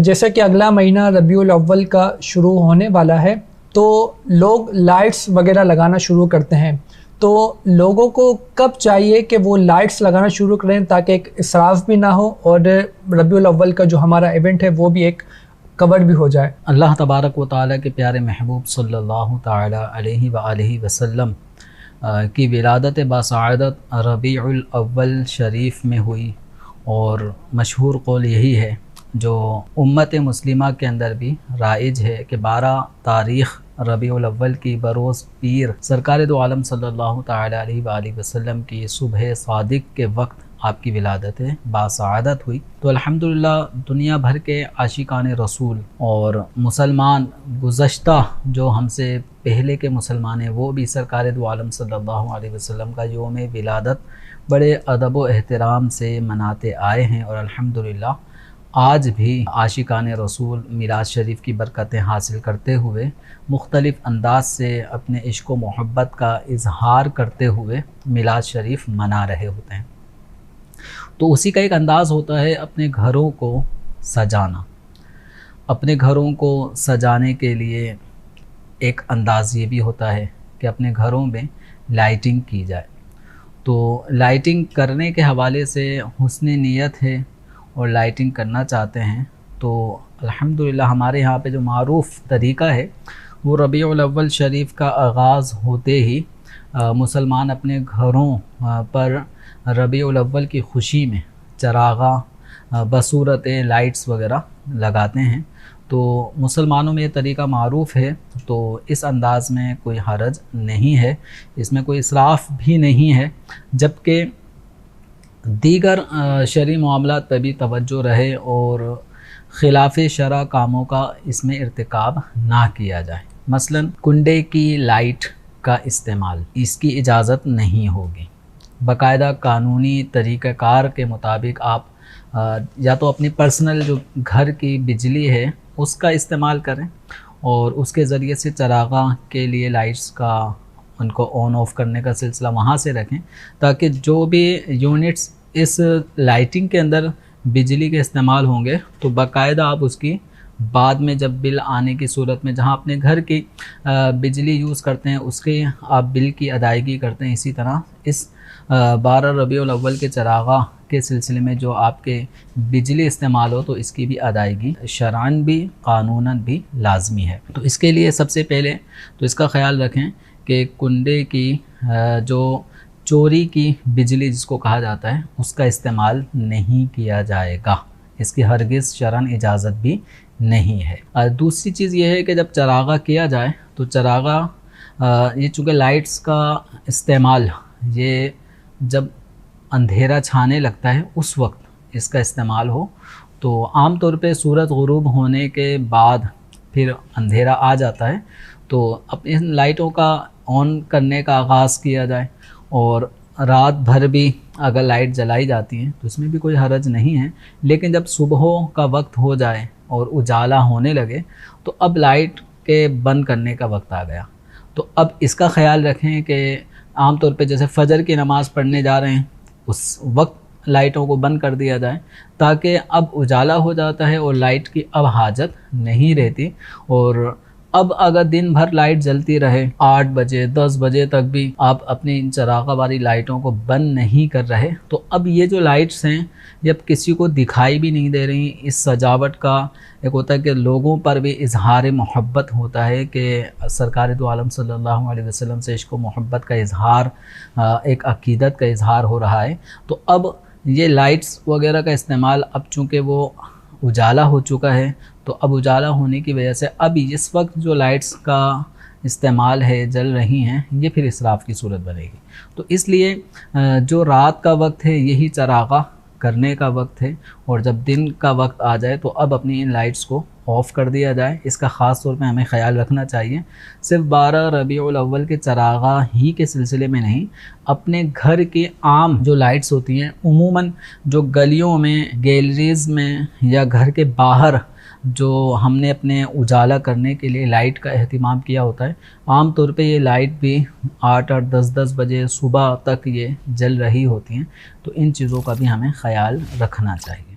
जैसा कि अगला महीना रबीउल अव्वल का शुरू होने वाला है, तो लोग लाइट्स वगैरह लगाना शुरू करते हैं। तो लोगों को कब चाहिए कि वो लाइट्स लगाना शुरू करें ताकि एक इसराफ भी ना हो और रबीउल अव्वल का जो हमारा इवेंट है वो भी एक कवर भी हो जाए। अल्लाह तबारक व तआला के प्यारे महबूब सल्लल्लाहु तआला अलैहि व आलिहि वसल्लम की विलादत बासआदत रबीउल अव्वल शरीफ में हुई, और मशहूर कौल यही है जो उम्मत मुस्लिमा के अंदर भी राइज है कि 12 तारीख़ रबीउल अव्वल की बरोज़ पीर सरकार दो आलम सल्लल्लाहु तआला अलैहि व आलिहि वसल्लम की सुबह सादिक के वक्त आपकी विलादत बासआदत हुई। तो अल्हम्दुलिल्लाह दुनिया भर के आशिकान रसूल और मुसलमान गुज़श्ता जो हमसे पहले के मुसलमान हैं वो भी सरकार दो आलम सल्लल्लाहु अलैहि वसल्लम का यौम विलादत बड़े अदब व एहतराम से मनाते आए हैं, और अल्हम्दुलिल्लाह आज भी आशिकान रसूल मिलाद शरीफ की बरकतें हासिल करते हुए मुख्तलिफ़ अंदाज से अपने इश्क़ व मोहब्बत का इजहार करते हुए मिलाद शरीफ मना रहे होते हैं। तो उसी का एक अंदाज़ होता है अपने घरों को सजाना। अपने घरों को सजाने के लिए एक अंदाज़ ये भी होता है कि अपने घरों में लाइटिंग की जाए। तो लाइटिंग करने के हवाले से हुस्न नियत है और लाइटिंग करना चाहते हैं तो अल्हम्दुलिल्लाह हमारे यहाँ पे जो मारूफ़ तरीक़ा है वो रबीउल अव्वल शरीफ का आगाज़ होते ही मुसलमान अपने घरों पर रबीउल अव्वल की खुशी में चरागा बसूरत लाइट्स वगैरह लगाते हैं। तो मुसलमानों में ये तरीक़ा मारूफ़ है, तो इस अंदाज़ में कोई हरज नहीं है, इसमें कोई इसराफ़ भी नहीं है, जबकि दीगर शरई मामलात पर भी तवज्जो रहे और ख़िलाफ़ शरा कामों का इसमें इर्तिकाब ना किया जाए। मसलन कुंडे की लाइट का इस्तेमाल, इसकी इजाज़त नहीं होगी। बाकायदा कानूनी तरीक़ाकार के मुताबिक आप या तो अपनी पर्सनल जो घर की बिजली है उसका इस्तेमाल करें और उसके ज़रिए से चरागा के लिए लाइट्स का उनको ऑन ऑफ़ करने का सिलसिला वहाँ से रखें, ताकि जो भी यूनिट्स इस लाइटिंग के अंदर बिजली के इस्तेमाल होंगे तो बाकायदा आप उसकी बाद में जब बिल आने की सूरत में जहाँ अपने घर की बिजली यूज़ करते हैं उसके आप बिल की अदायगी करते हैं, इसी तरह इस 12 रबीउल अव्वल के चरागा के सिलसिले में जो आपके बिजली इस्तेमाल हो तो इसकी भी अदायगी शरअन भी कानूनन भी लाजमी है। तो इसके लिए सबसे पहले तो इसका ख़याल रखें कि कुंडे की जो चोरी की बिजली जिसको कहा जाता है उसका इस्तेमाल नहीं किया जाएगा, इसकी हरगिज़ शरअन इजाज़त भी नहीं है। और दूसरी चीज़ ये है कि जब चरागा किया जाए तो चरागा ये चूँकि लाइट्स का इस्तेमाल ये जब अंधेरा छाने लगता है उस वक्त इसका इस्तेमाल हो, तो आम तौर पे सूरज गुरूब होने के बाद फिर अंधेरा आ जाता है तो अब इन लाइटों का ऑन करने का आगाज़ किया जाए, और रात भर भी अगर लाइट जलाई जाती है तो इसमें भी कोई हरज नहीं है। लेकिन जब सुबह का वक्त हो जाए और उजाला होने लगे तो अब लाइट के बंद करने का वक्त आ गया। तो अब इसका ख़याल रखें कि आम तौर पे जैसे फ़जर की नमाज़ पढ़ने जा रहे हैं उस वक्त लाइटों को बंद कर दिया जाए, ताकि अब उजाला हो जाता है और लाइट की अब हाजत नहीं रहती। और अब अगर दिन भर लाइट जलती रहे 8 बजे 10 बजे तक भी आप अपनी इन चरागा वाली लाइटों को बंद नहीं कर रहे, तो अब ये जो लाइट्स हैं जब किसी को दिखाई भी नहीं दे रही, इस सजावट का एक होता है कि लोगों पर भी इजहार मोहब्बत होता है कि सरकार दो आलम सल्लल्लाहु अलैहि वसल्लम से इश्क़ व मोहब्बत का इजहार, एक अकीदत का इजहार हो रहा है। तो अब ये लाइट्स वगैरह का इस्तेमाल अब चूँकि वो उजाला हो चुका है तो अब उजाला होने की वजह से अब इस वक्त जो लाइट्स का इस्तेमाल है जल रही हैं ये फिर इसराफ़ की सूरत बनेगी। तो इसलिए जो रात का वक्त है यही चरागा करने का वक्त है, और जब दिन का वक्त आ जाए तो अब अपनी इन लाइट्स को ऑफ़ कर दिया जाए। इसका ख़ास तौर पे हमें ख़याल रखना चाहिए, सिर्फ 12 रबीउल अव्वल के चरागा ही के सिलसिले में नहीं, अपने घर की आम जो लाइट्स होती हैं उमूमन जो गलियों में, गैलरीज़ में या घर के बाहर जो हमने अपने उजाला करने के लिए लाइट का एहतिमाम किया होता है, आम तौर पे ये लाइट भी 8-8 10-10 बजे सुबह तक ये जल रही होती हैं। तो इन चीज़ों का भी हमें ख़याल रखना चाहिए।